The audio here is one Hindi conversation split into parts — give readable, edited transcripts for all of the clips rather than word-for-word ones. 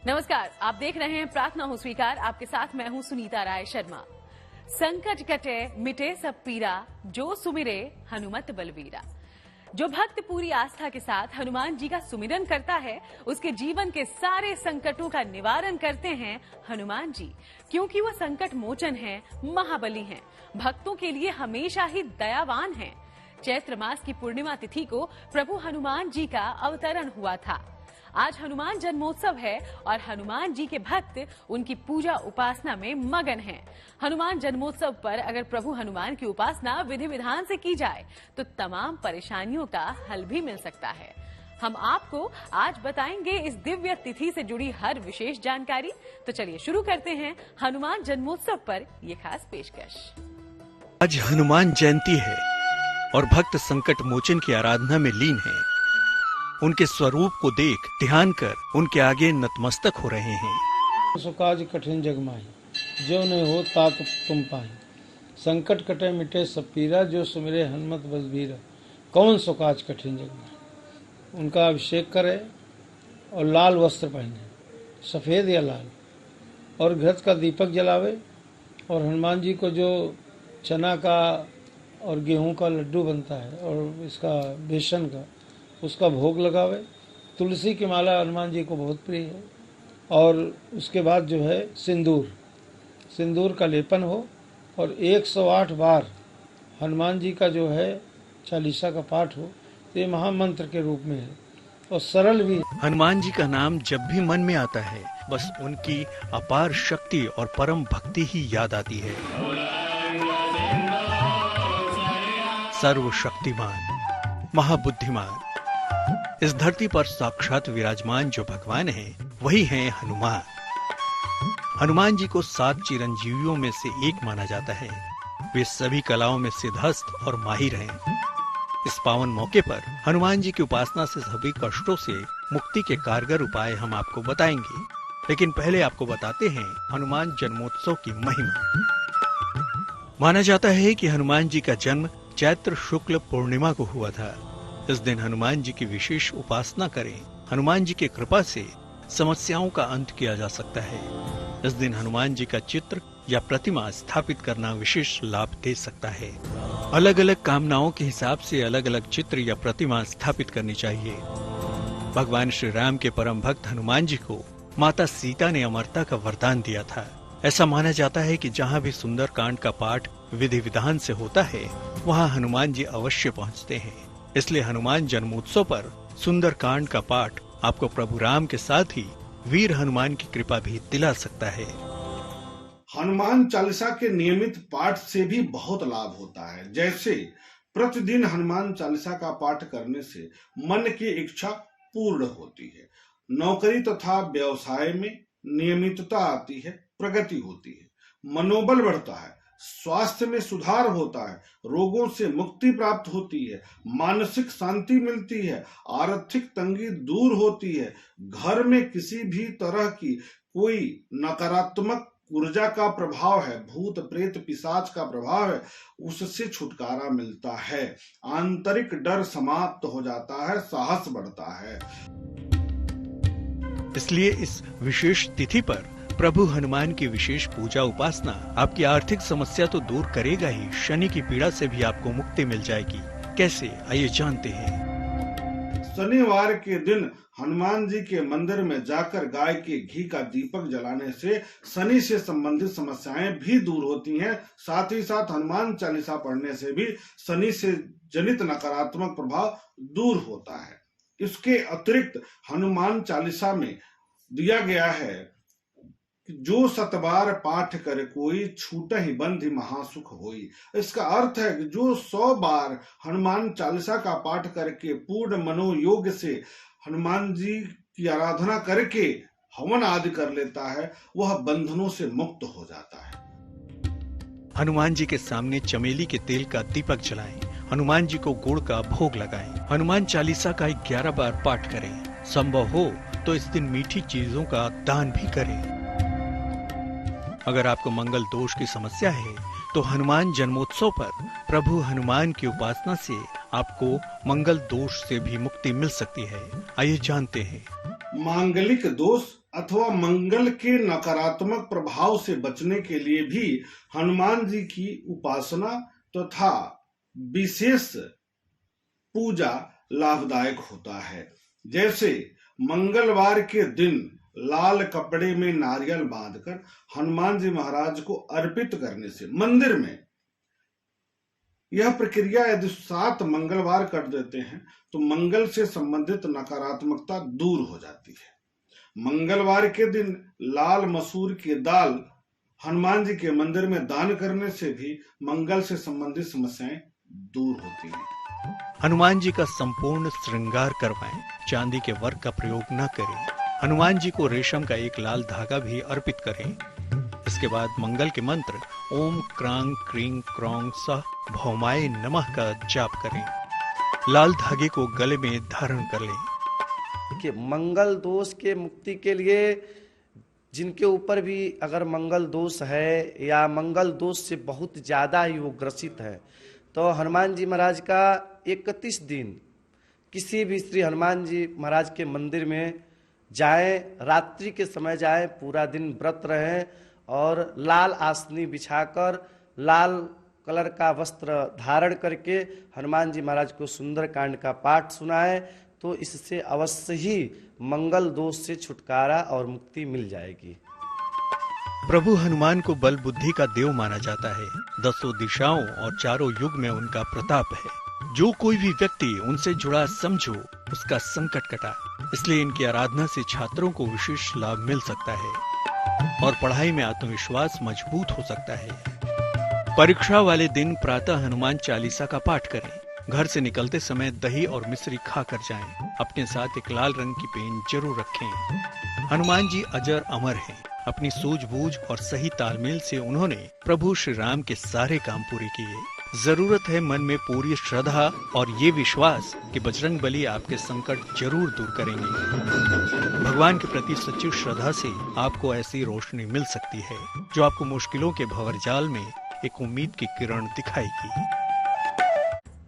नमस्कार, आप देख रहे हैं प्रार्थना हो स्वीकार। आपके साथ मैं हूं सुनीता राय शर्मा। संकट कटे मिटे सब पीरा, जो सुमिरे हनुमत बलवीरा। जो भक्त पूरी आस्था के साथ हनुमान जी का सुमिरन करता है, उसके जीवन के सारे संकटों का निवारण करते हैं हनुमान जी, क्योंकि वो संकट मोचन हैं, महाबली हैं, भक्तों के लिए हमेशा ही दयावान हैं। चैत्र मास की पूर्णिमा तिथि को प्रभु हनुमान जी का अवतरण हुआ था। आज हनुमान जन्मोत्सव है और हनुमान जी के भक्त उनकी पूजा उपासना में मगन हैं। हनुमान जन्मोत्सव पर अगर प्रभु हनुमान की उपासना विधि विधान से की जाए तो तमाम परेशानियों का हल भी मिल सकता है। हम आपको आज बताएंगे इस दिव्य तिथि से जुड़ी हर विशेष जानकारी। तो चलिए शुरू करते हैं हनुमान जन्मोत्सव पर ये खास पेशकश। आज हनुमान जयंती है और भक्त संकट मोचन की आराधना में लीन हैं। उनके स्वरूप को देख ध्यान कर उनके आगे नतमस्तक हो रहे हैं। सो काज कठिन जग माही, जो न हो तात तुम पाही। संकट कटे मिटे सब पीरा, जो सुमिरे हनुमत बलबीरा। कौन सो काज कठिन जग माही। उनका अभिषेक करे और लाल वस्त्र पहने, सफेद या लाल, और घृत का दीपक जलावे, और हनुमान जी को जो चना का और गेहूं का लड्डू बनता है और इसका बेसन का, उसका भोग लगावे। तुलसी की माला हनुमान जी को बहुत प्रिय है। और उसके बाद जो है सिंदूर का लेपन हो और 108 बार हनुमान जी का जो है चालीसा का पाठ हो। तो ये महामंत्र के रूप में है और सरल भी है। हनुमान जी का नाम जब भी मन में आता है, बस उनकी अपार शक्ति और परम भक्ति ही याद आती है। सर्वशक्तिमान, महाबुद्धिमान, इस धरती पर साक्षात विराजमान जो भगवान हैं, वही हैं हनुमान। हनुमान जी को 7 चिरंजीवियों में से एक माना जाता है। वे सभी कलाओं में सिद्धहस्त और माहिर हैं। इस पावन मौके पर हनुमान जी की उपासना से सभी कष्टों से मुक्ति के कारगर उपाय हम आपको बताएंगे। लेकिन पहले आपको बताते हैं हनुमान जन्मोत्सव की महिमा। माना जाता है कि हनुमान जी का जन्म चैत्र शुक्ल पूर्णिमा को हुआ था। इस दिन हनुमान जी की विशेष उपासना करें। हनुमान जी की कृपा से समस्याओं का अंत किया जा सकता है। इस दिन हनुमान जी का चित्र या प्रतिमा स्थापित करना विशेष लाभ दे सकता है। अलग अलग कामनाओं के हिसाब से अलग अलग चित्र या प्रतिमा स्थापित करनी चाहिए। भगवान श्री राम के परम भक्त हनुमान जी को माता सीता ने अमरता का वरदान दिया था। ऐसा माना जाता है कि जहाँ भी सुंदर कांड का पाठ विधि विधान से होता है, वहाँ हनुमान जी अवश्य पहुँचते हैं। इसलिए हनुमान जन्मोत्सव पर सुंदर कांड का पाठ आपको प्रभु राम के साथ ही वीर हनुमान की कृपा भी दिला सकता है। हनुमान चालीसा के नियमित पाठ से भी बहुत लाभ होता है। जैसे प्रतिदिन हनुमान चालीसा का पाठ करने से मन की इच्छा पूर्ण होती है, नौकरी तथा व्यवसाय में नियमितता आती है, प्रगति होती है, मनोबल बढ़ता है, स्वास्थ्य में सुधार होता है, रोगों से मुक्ति प्राप्त होती है, मानसिक शांति मिलती है, आर्थिक तंगी दूर होती है, घर में किसी भी तरह की कोई नकारात्मक ऊर्जा का प्रभाव है, भूत प्रेत पिशाच का प्रभाव है, उससे छुटकारा मिलता है, आंतरिक डर समाप्त हो जाता है, साहस बढ़ता है। इसलिए इस विशेष तिथि पर प्रभु हनुमान की विशेष पूजा उपासना आपकी आर्थिक समस्या तो दूर करेगा ही, शनि की पीड़ा से भी आपको मुक्ति मिल जाएगी। कैसे, आइए जानते हैं। शनिवार के दिन हनुमान जी के मंदिर में जाकर गाय के घी का दीपक जलाने से शनि से संबंधित समस्याएं भी दूर होती हैं। साथ ही साथ हनुमान चालीसा पढ़ने से भी शनि से जनित नकारात्मक प्रभाव दूर होता है। इसके अतिरिक्त हनुमान चालीसा में दिया गया है कि जो 7 बार पाठ करे कोई, छूटे ही बंधि महासुख होई। इसका अर्थ है कि जो 100 बार हनुमान चालीसा का पाठ करके पूर्ण मनोयोग से हनुमान जी की आराधना करके हवन आदि कर लेता है, वह बंधनों से मुक्त हो जाता है। हनुमान जी के सामने चमेली के तेल का दीपक जलाएं। हनुमान जी को गुड़ का भोग लगाएं। हनुमान चालीसा का 11 बार पाठ करें। संभव हो तो इस दिन मीठी चीजों का दान भी करें। अगर आपको मंगल दोष की समस्या है तो हनुमान जन्मोत्सव पर प्रभु हनुमान की उपासना से आपको मंगल दोष से भी मुक्ति मिल सकती है। आइए जानते हैं। मांगलिक दोष अथवा मंगल के नकारात्मक प्रभाव से बचने के लिए भी हनुमान जी की उपासना तथा विशेष पूजा लाभदायक होता है। जैसे मंगलवार के दिन लाल कपड़े में नारियल बांधकर हनुमान जी महाराज को अर्पित करने से मंदिर में, यह प्रक्रिया यदि 7 मंगलवार कर देते हैं तो मंगल से संबंधित नकारात्मकता दूर हो जाती है। मंगलवार के दिन लाल मसूर की दाल हनुमान जी के मंदिर में दान करने से भी मंगल से संबंधित समस्याएं दूर होती हैं। हनुमान जी का संपूर्ण श्रृंगार करवाएं, चांदी के वर्क का प्रयोग न करें। हनुमान जी को रेशम का एक लाल धागा भी अर्पित करें। इसके बाद मंगल के मंत्र ओम क्रांग क्रीं क्रौंग सह भौमाय नमः का जाप करें। लाल धागे को गले में धारण कर लें। कि मंगल दोष के मुक्ति के लिए जिनके ऊपर भी अगर मंगल दोष है या मंगल दोष से बहुत ज़्यादा ही वो ग्रसित है, तो हनुमान जी महाराज का 31 दिन किसी भी श्री हनुमान जी महाराज के मंदिर में जाएं, रात्रि के समय जाएं, पूरा दिन व्रत रहें और लाल आसनी बिछाकर लाल कलर का वस्त्र धारण करके हनुमान जी महाराज को सुंदर कांड का पाठ सुनाएं, तो इससे अवश्य ही मंगल दोष से छुटकारा और मुक्ति मिल जाएगी। प्रभु हनुमान को बल बुद्धि का देव माना जाता है। 10 दिशाओं और चारों युग में उनका प्रताप है। जो कोई भी व्यक्ति उनसे जुड़ा समझो उसका संकट कटा। इसलिए इनकी आराधना से छात्रों को विशेष लाभ मिल सकता है और पढ़ाई में आत्मविश्वास मजबूत हो सकता है। परीक्षा वाले दिन प्रातः हनुमान चालीसा का पाठ करें। घर से निकलते समय दही और मिश्री खाकर जाएं। अपने साथ एक लाल रंग की पेन जरूर रखें। हनुमान जी अजर अमर हैं। अपनी सूझबूझ और सही तालमेल से उन्होंने प्रभु श्री राम के सारे काम पूरे किए। जरूरत है मन में पूरी श्रद्धा और ये विश्वास कि बजरंग बली आपके संकट जरूर दूर करेंगे। भगवान के प्रति सच्ची श्रद्धा से आपको ऐसी रोशनी मिल सकती है जो आपको मुश्किलों के भंवरजाल में एक उम्मीद की किरण दिखाएगी।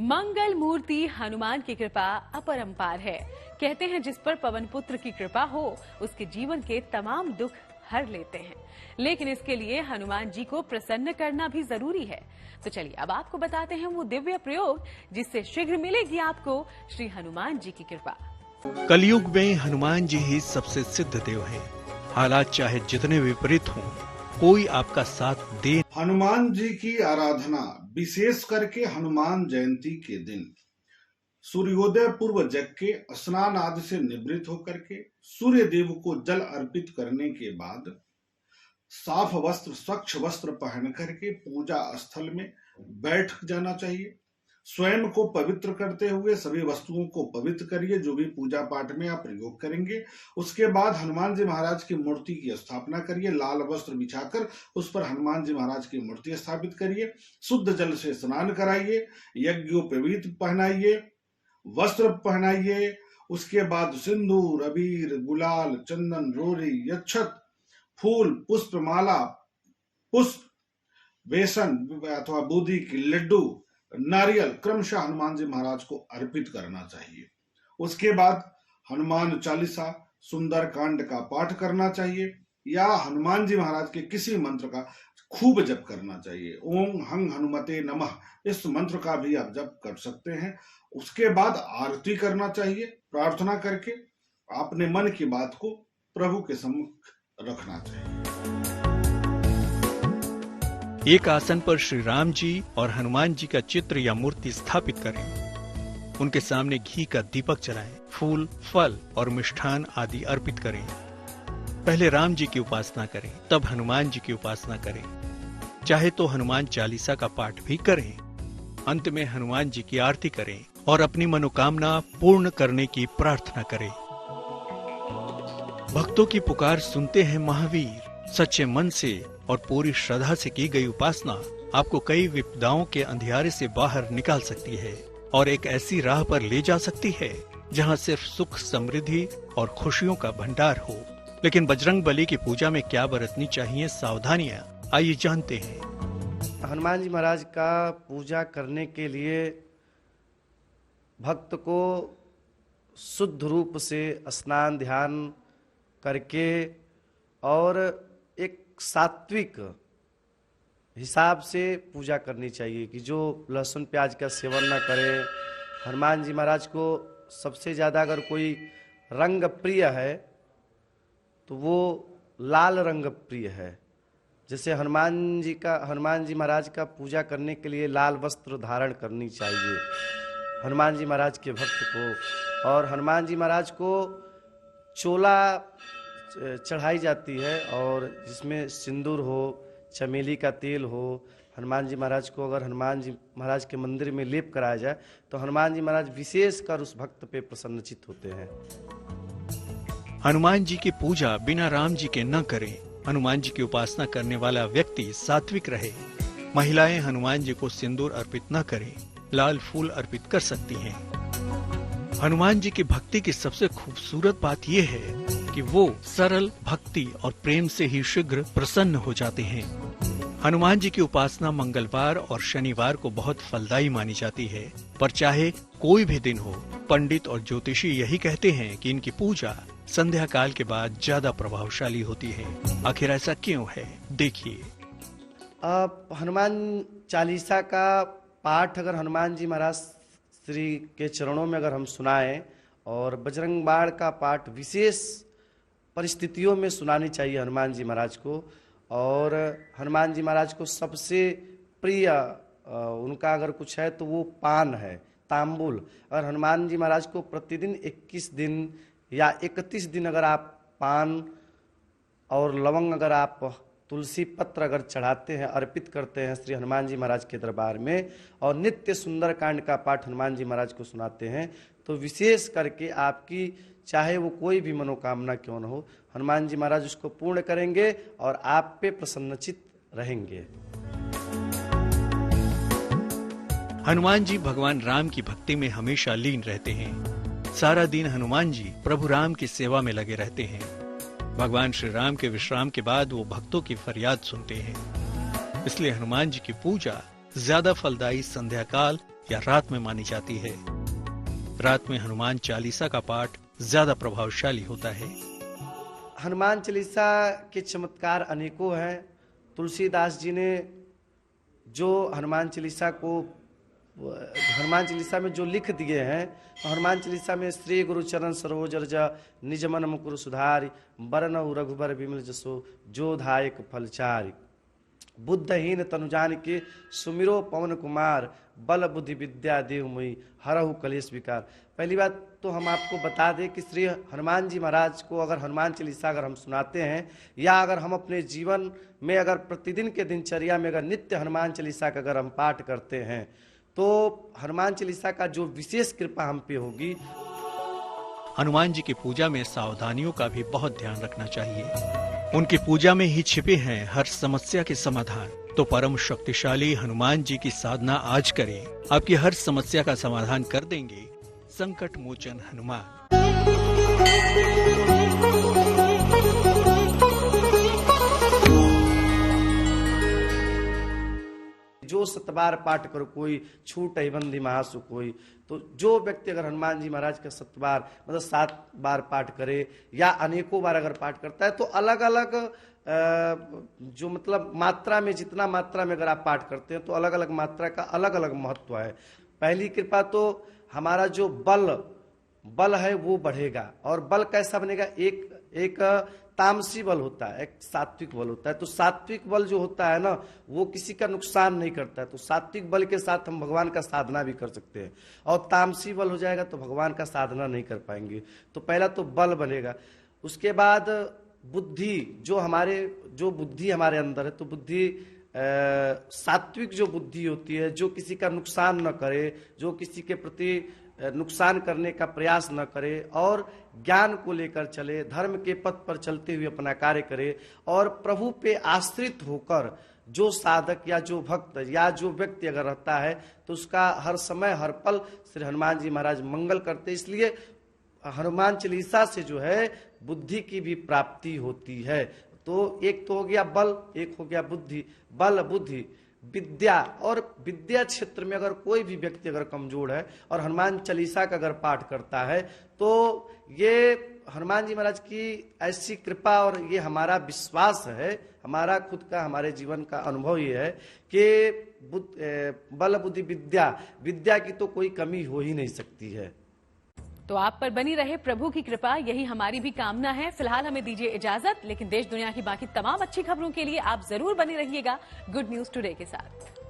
मंगल मूर्ति हनुमान की कृपा अपरंपार है। कहते हैं जिस पर पवन पुत्र की कृपा हो उसके जीवन के तमाम दुख हर लेते हैं, लेकिन इसके लिए हनुमान जी को प्रसन्न करना भी जरूरी है। तो चलिए अब आपको बताते हैं वो दिव्य प्रयोग जिससे शीघ्र मिलेगी आपको श्री हनुमान जी की कृपा। कलयुग में हनुमान जी ही सबसे सिद्ध देव हैं। हालात चाहे जितने विपरीत हों, कोई आपका साथ दे। हनुमान जी की आराधना विशेष करके हनुमान जयंती के दिन सूर्योदय पूर्व जग के स्नान आदि से निवृत्त होकर के सूर्य देव को जल अर्पित करने के बाद साफ वस्त्र स्वच्छ वस्त्र पहन करके पूजा स्थल में बैठ जाना चाहिए। स्वयं को पवित्र करते हुए सभी वस्तुओं को पवित्र करिए जो भी पूजा पाठ में आप प्रयोग करेंगे। उसके बाद हनुमान जी महाराज की मूर्ति की स्थापना करिए। लाल वस्त्र बिछाकर उस पर हनुमान जी महाराज की मूर्ति स्थापित करिए। शुद्ध जल से स्नान कराइए। यज्ञोपवीत पहनाइए, वस्त्र पहनाइए। उसके बाद सिंदूर, अबीर, गुलाल, चंदन, रोरी, यक्षत, फूल, पुष्प माला, पुष्प, बेसन अथवा बूंदी की लड्डू, नारियल क्रमशः हनुमान जी महाराज को अर्पित करना चाहिए। उसके बाद हनुमान चालीसा सुंदर कांड का पाठ करना चाहिए या हनुमान जी महाराज के किसी मंत्र का खूब जप करना चाहिए। ओम हंग हनुमते नमः इस मंत्र का भी आप जप कर सकते हैं। उसके बाद आरती करना चाहिए। प्रार्थना करके अपने मन की बात को प्रभु के सम्मुख रखना चाहिए। एक आसन पर श्री राम जी और हनुमान जी का चित्र या मूर्ति स्थापित करें। उनके सामने घी का दीपक जलाएं, फूल, फल और मिष्ठान आदि अर्पित करें। पहले राम जी की उपासना करें, तब हनुमान जी की उपासना करें। चाहे तो हनुमान चालीसा का पाठ भी करें। अंत में हनुमान जी की आरती करें और अपनी मनोकामना पूर्ण करने की प्रार्थना करें। भक्तों की पुकार सुनते हैं महावीर। सच्चे मन से और पूरी श्रद्धा से की गई उपासना आपको कई विपदाओं के अंधियारे से बाहर निकाल सकती है और एक ऐसी राह पर ले जा सकती है जहां सिर्फ सुख, समृद्धि और खुशियों का भंडार हो। लेकिन बजरंग बली की पूजा में क्या बरतनी चाहिए सावधानियां, आइए जानते हैं। हनुमान जी महाराज का पूजा करने के लिए भक्त को शुद्ध रूप से स्नान ध्यान करके और एक सात्विक हिसाब से पूजा करनी चाहिए कि जो लहसुन प्याज का सेवन न करे। हनुमान जी महाराज को सबसे ज़्यादा अगर कोई रंग प्रिय है तो वो लाल रंग प्रिय है। जैसे हनुमान जी महाराज का पूजा करने के लिए लाल वस्त्र धारण करनी चाहिए हनुमान जी महाराज के भक्त को। और हनुमान जी महाराज को चोला चढ़ाई जाती है और जिसमें सिंदूर हो, चमेली का तेल हो। हनुमान जी महाराज को अगर हनुमान जी महाराज के मंदिर में लेप कराया जाए तो हनुमान जी महाराज विशेष कर उस भक्त पे प्रसन्नचित होते हैं। हनुमान जी की पूजा बिना राम जी के न करें। हनुमान जी की उपासना करने वाला व्यक्ति सात्विक रहे। महिलाएं हनुमान जी को सिंदूर अर्पित न करें, लाल फूल अर्पित कर सकती हैं। हनुमान जी की भक्ति की सबसे खूबसूरत बात यह है कि वो सरल भक्ति और प्रेम से ही शीघ्र प्रसन्न हो जाते हैं। हनुमान जी की उपासना मंगलवार और शनिवार को बहुत फलदायी मानी जाती है, पर चाहे कोई भी दिन हो, पंडित और ज्योतिषी यही कहते हैं कि इनकी पूजा संध्या काल के बाद ज्यादा प्रभावशाली होती है। आखिर ऐसा क्यों है, देखिए। हनुमान चालीसा का पाठ अगर हनुमान जी महाराज श्री के चरणों में अगर हम सुनाएं और बजरंग बाण का पाठ विशेष परिस्थितियों में सुनानी चाहिए हनुमान जी महाराज को। और हनुमान जी महाराज को सबसे प्रिय उनका अगर कुछ है तो वो पान है, तांबुल। अगर हनुमान जी महाराज को प्रतिदिन 21 दिन या 31 दिन अगर आप पान और लवंग अगर आप तुलसी पत्र अगर चढ़ाते हैं, अर्पित करते हैं श्री हनुमान जी महाराज के दरबार में और नित्य सुंदर कांड का पाठ हनुमान जी महाराज को सुनाते हैं तो विशेष करके आपकी चाहे वो कोई भी मनोकामना क्यों न हो, हनुमान जी महाराज उसको पूर्ण करेंगे और आप पे प्रसन्नचित रहेंगे। हनुमान जी भगवान राम की भक्ति में हमेशा लीन रहते हैं। सारा दिन हनुमान जी प्रभु राम की सेवा में लगे रहते हैं। भगवान श्री राम के विश्राम के बाद वो भक्तों की फरियाद सुनते हैं। इसलिए हनुमान जी की पूजा ज्यादा फलदायी संध्या काल या रात में मानी जाती है। रात में हनुमान चालीसा का पाठ ज्यादा प्रभावशाली होता है। हनुमान चालीसा के चमत्कार अनेकों हैं। तुलसीदास जी ने जो हनुमान चालीसा में जो लिख दिए हैं, तो हनुमान चालीसा में श्री गुरु चरण सरोज रज निज मन मुकुर सुधारि बरनउ रघुबर विमल जसो जो धायक फलचारि बुद्धहीन तनु जान के सुमिरो पवन कुमार बल बुद्धि विद्या देव मुई हरहु कलेश विकार। पहली बात तो हम आपको बता दें कि श्री हनुमान जी महाराज को अगर हनुमान चालीसा अगर हम सुनाते हैं या अगर हम अपने जीवन में अगर प्रतिदिन के दिनचर्या में अगर नित्य हनुमान चालीसा का अगर हम पाठ करते हैं तो हनुमान चालीसा का जो विशेष कृपा हम पे होगी। हनुमान जी की पूजा में सावधानियों का भी बहुत ध्यान रखना चाहिए। उनकी पूजा में ही छिपे हैं हर समस्या के समाधान। तो परम शक्तिशाली हनुमान जी की साधना आज करें, आपकी हर समस्या का समाधान कर देंगे संकट मोचन हनुमान। जो 7 बार पाठ करो कोई छूट ही बंदी महासु कोई। तो जो व्यक्ति अगर हनुमान जी महाराज का 7 बार मतलब 7 बार पाठ करे या अनेकों बार अगर पाठ करता है तो अलग अलग जो मतलब मात्रा में, जितना मात्रा में अगर आप पाठ करते हैं तो अलग अलग मात्रा का अलग अलग महत्व है। पहली कृपा तो हमारा जो बल है वो बढ़ेगा। और बल कैसा बनेगा? एक तामसी बल होता है, एक सात्विक बल होता है। तो सात्विक बल जो होता है ना वो किसी का नुकसान नहीं करता है। तो सात्विक बल के साथ हम भगवान का साधना भी कर सकते हैं। और तामसी बल हो जाएगा तो भगवान का साधना नहीं कर पाएंगे। तो पहला तो बल बनेगा। उसके बाद बुद्धि, जो बुद्धि हमारे अंदर है तो बुद्धि सात्विक जो बुद्धि होती है, जो किसी का नुकसान न करे, जो किसी के प्रति नुकसान करने का प्रयास न करे और ज्ञान को लेकर चले, धर्म के पथ पर चलते हुए अपना कार्य करे और प्रभु पे आश्रित होकर जो साधक या जो भक्त या जो व्यक्ति अगर रहता है तो उसका हर समय हर पल श्री हनुमान जी महाराज मंगल करते। इसलिए हनुमान चालीसा से जो है बुद्धि की भी प्राप्ति होती है। तो एक तो हो गया बल, एक हो गया बुद्धि। बल, बुद्धि, विद्या। और विद्या क्षेत्र में अगर कोई भी व्यक्ति अगर कमजोर है और हनुमान चालीसा का अगर पाठ करता है तो ये हनुमान जी महाराज की ऐसी कृपा और ये हमारा विश्वास है, हमारा खुद का, हमारे जीवन का अनुभव ये है कि बल बुद्धि विद्या की तो कोई कमी हो ही नहीं सकती है। तो आप पर बनी रहे प्रभु की कृपा, यही हमारी भी कामना है। फिलहाल हमें दीजिए इजाजत, लेकिन देश दुनिया की बाकी तमाम अच्छी खबरों के लिए आप जरूर बने रहिएगा गुड न्यूज टुडे के साथ।